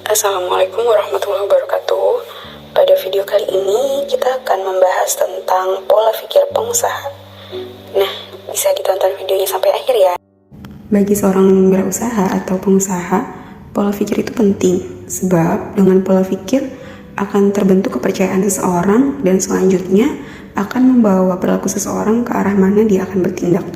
Assalamualaikum warahmatullahi wabarakatuh. Pada video kali ini kita akan membahas tentang pola pikir pengusaha. Nah, bisa ditonton videonya sampai akhir ya. Bagi seorang berusaha atau pengusaha, pola pikir itu penting sebab dengan pola pikir akan terbentuk kepercayaan seseorang dan selanjutnya akan membawa perilaku seseorang ke arah mana dia akan bertindak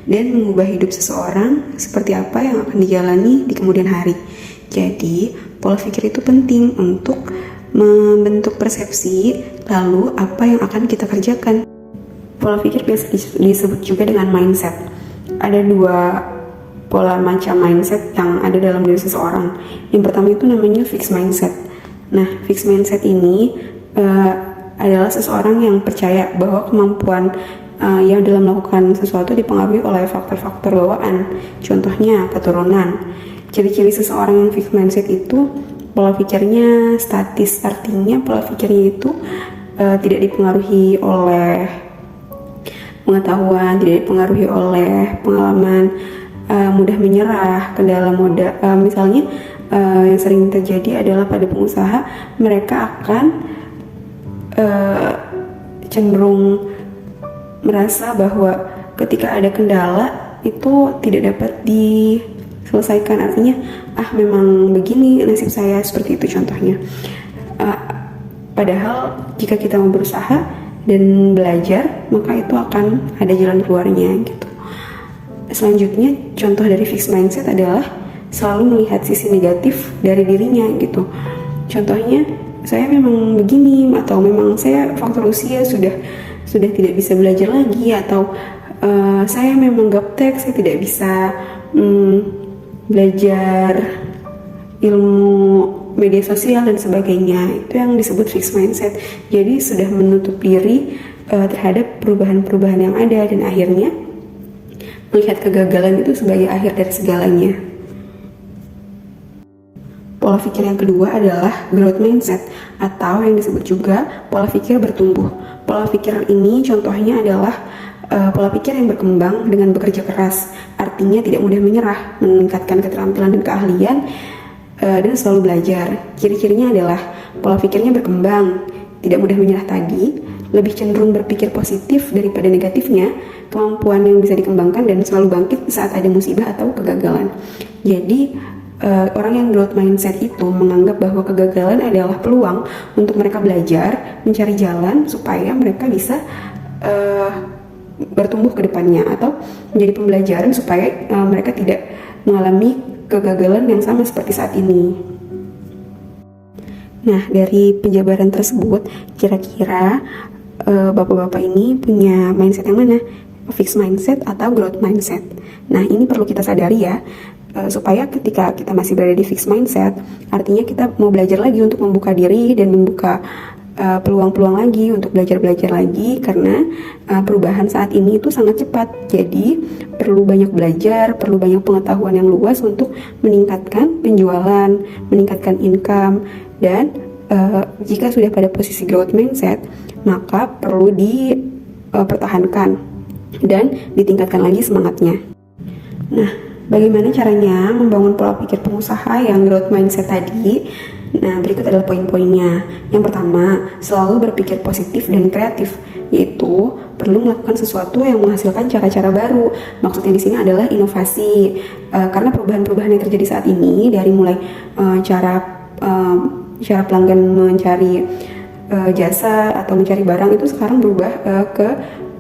dan mengubah hidup seseorang seperti apa yang akan dijalani di kemudian hari. Jadi, pola pikir itu penting untuk membentuk persepsi, lalu apa yang akan kita kerjakan. Pola pikir biasa disebut juga dengan mindset. Ada dua pola macam mindset yang ada dalam diri seseorang. Yang pertama itu namanya fixed mindset. Nah, fixed mindset ini adalah seseorang yang percaya bahwa kemampuan yang dalam melakukan sesuatu dipengaruhi oleh faktor-faktor bawaan, contohnya keturunan. Ciri-ciri seseorang yang fixed mindset itu pola pikirnya statis, artinya pola pikirnya itu tidak dipengaruhi oleh pengetahuan, tidak dipengaruhi oleh pengalaman, mudah menyerah ke dalam misalnya yang sering terjadi adalah pada pengusaha, mereka akan cenderung merasa bahwa ketika ada kendala itu tidak dapat diselesaikan, artinya memang begini nasib saya, seperti itu contohnya. Padahal jika kita mau berusaha dan belajar, maka itu akan ada jalan keluarnya gitu. Selanjutnya, contoh dari fixed mindset adalah selalu melihat sisi negatif dari dirinya gitu. Contohnya, saya memang begini, atau memang saya faktor usia sudah tidak bisa belajar lagi, atau saya memang gaptek, saya tidak bisa belajar ilmu media sosial dan sebagainya. Itu yang disebut fixed mindset. Jadi sudah menutup diri terhadap perubahan-perubahan yang ada dan akhirnya melihat kegagalan itu sebagai akhir dari segalanya. Pola pikir yang kedua adalah growth mindset atau yang disebut juga pola pikir bertumbuh. Pola pikir ini contohnya adalah pola pikir yang berkembang dengan bekerja keras, artinya tidak mudah menyerah, meningkatkan keterampilan dan keahlian, dan selalu belajar. Ciri-cirinya adalah pola pikirnya berkembang, tidak mudah menyerah tadi, lebih cenderung berpikir positif daripada negatifnya, kemampuan yang bisa dikembangkan dan selalu bangkit saat ada musibah atau kegagalan. Jadi orang yang growth mindset itu menganggap bahwa kegagalan adalah peluang untuk mereka belajar, mencari jalan supaya mereka bisa bertumbuh ke depannya, atau menjadi pembelajaran supaya mereka tidak mengalami kegagalan yang sama seperti saat ini. Nah, dari penjabaran tersebut, kira-kira bapak-bapak ini punya mindset yang mana? Fixed mindset atau growth mindset? Nah, ini perlu kita sadari ya, supaya ketika kita masih berada di fixed mindset, artinya kita mau belajar lagi untuk membuka diri dan membuka peluang-peluang lagi untuk belajar lagi, karena perubahan saat ini itu sangat cepat. Jadi perlu banyak belajar, perlu banyak pengetahuan yang luas untuk meningkatkan penjualan, meningkatkan income, dan jika sudah pada posisi growth mindset, maka perlu dipertahankan dan ditingkatkan lagi semangatnya. Nah, bagaimana caranya membangun pola pikir pengusaha yang growth mindset tadi? Nah, berikut adalah poin-poinnya. Yang pertama, selalu berpikir positif dan kreatif, yaitu perlu melakukan sesuatu yang menghasilkan cara-cara baru. Maksudnya di sini adalah inovasi, karena perubahan-perubahan yang terjadi saat ini, dari mulai cara pelanggan mencari jasa atau mencari barang itu sekarang berubah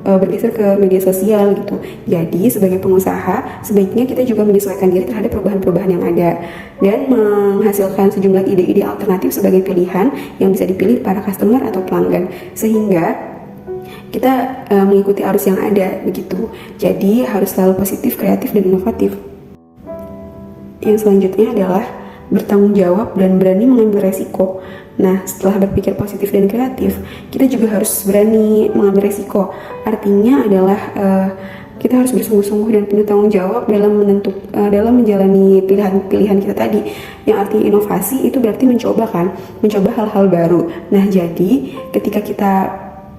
bergeser ke media sosial gitu. Jadi sebagai pengusaha sebaiknya kita juga menyesuaikan diri terhadap perubahan-perubahan yang ada dan menghasilkan sejumlah ide-ide alternatif sebagai pilihan yang bisa dipilih para customer atau pelanggan, sehingga kita mengikuti arus yang ada begitu. Jadi harus selalu positif, kreatif, dan inovatif. Yang selanjutnya adalah bertanggung jawab dan berani mengambil resiko. Nah, setelah berpikir positif dan kreatif, kita juga harus berani mengambil resiko. Artinya adalah kita harus bersungguh-sungguh dan penuh tanggung jawab dalam menjalani pilihan-pilihan kita tadi. Yang artinya inovasi itu berarti mencoba hal-hal baru. Nah, jadi ketika kita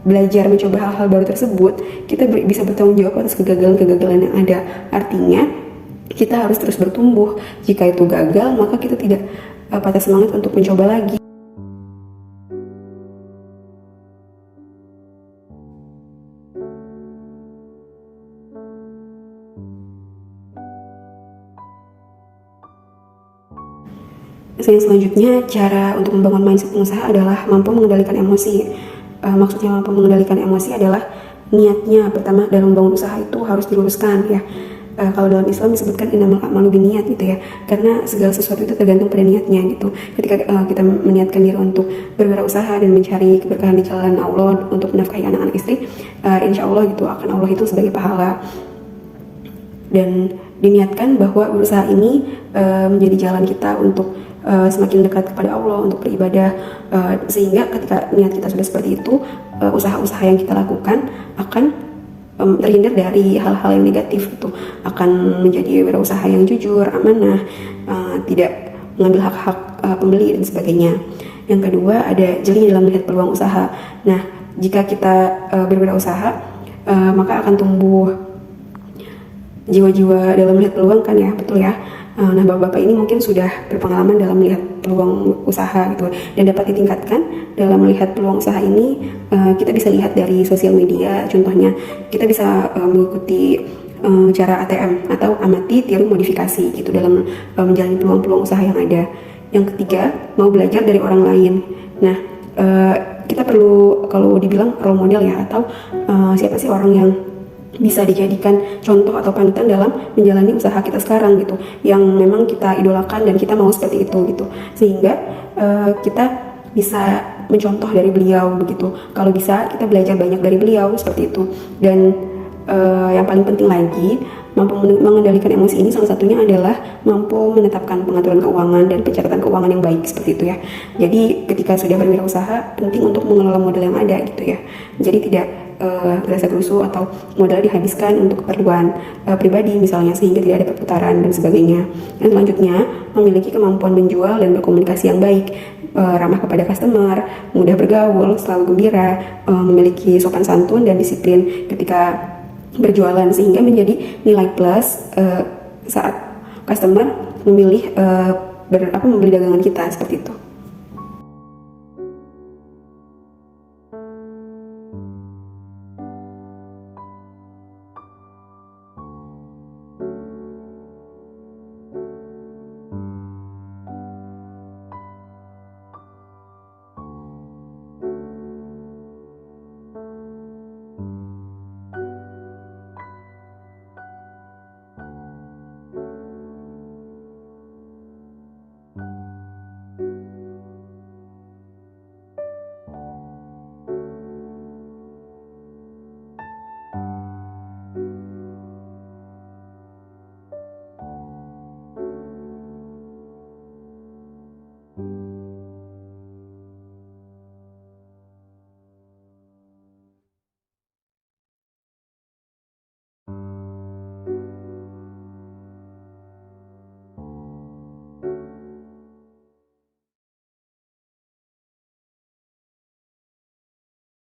belajar mencoba hal-hal baru tersebut, kita bisa bertanggung jawab atas kegagalan-kegagalan yang ada. Artinya kita harus terus bertumbuh. Jika itu gagal, maka kita tidak patah semangat untuk mencoba lagi. Yang selanjutnya, cara untuk membangun mindset pengusaha adalah mampu mengendalikan emosi. Maksudnya mampu mengendalikan emosi adalah niatnya. Pertama, dalam membangun usaha itu harus diluruskan ya. Kalau dalam Islam disebutkan innamal a'malu binniyat gitu ya, karena segala sesuatu itu tergantung pada niatnya gitu. Ketika kita meniatkan diri untuk berwirausaha dan mencari keberkahan di jalan Allah untuk menafkahi anak-anak istri, insya Allah gitu akan Allah itu sebagai pahala. Dan diniatkan bahwa berusaha ini menjadi jalan kita untuk semakin dekat kepada Allah, untuk beribadah, sehingga ketika niat kita sudah seperti itu, usaha-usaha yang kita lakukan akan terhindar dari hal-hal yang negatif, itu akan menjadi wirausaha yang jujur, amanah, tidak mengambil hak-hak pembeli dan sebagainya. Yang kedua, ada jeli dalam melihat peluang usaha. Nah, jika kita berwirausaha, maka akan tumbuh jiwa-jiwa dalam melihat peluang kan ya, betul ya. Nah, bapak-bapak ini mungkin sudah berpengalaman dalam melihat peluang usaha gitu, dan dapat ditingkatkan dalam melihat peluang usaha ini. Kita bisa lihat dari sosial media, contohnya kita bisa mengikuti cara ATM atau amati tiru modifikasi gitu dalam menjalani peluang-peluang usaha yang ada. Yang ketiga, mau belajar dari orang lain. Nah, kita perlu, kalau dibilang role model ya, atau siapa sih orang yang bisa dijadikan contoh atau panutan dalam menjalani usaha kita sekarang gitu, yang memang kita idolakan dan kita mau seperti itu gitu, sehingga kita bisa mencontoh dari beliau begitu. Kalau bisa kita belajar banyak dari beliau seperti itu. Dan yang paling penting lagi, mampu mengendalikan emosi ini salah satunya adalah mampu menetapkan pengaturan keuangan dan pencatatan keuangan yang baik seperti itu ya. Jadi ketika sudah berwirausaha, penting untuk mengelola modal yang ada gitu ya. Jadi tidak gerasa gerusu atau modal dihabiskan untuk keperluan pribadi misalnya, sehingga tidak ada perputaran dan sebagainya. Dan selanjutnya, memiliki kemampuan menjual dan berkomunikasi yang baik, ramah kepada customer, mudah bergaul, selalu gembira, memiliki sopan santun dan disiplin ketika berjualan, sehingga menjadi nilai plus saat customer memilih membeli dagangan kita seperti itu.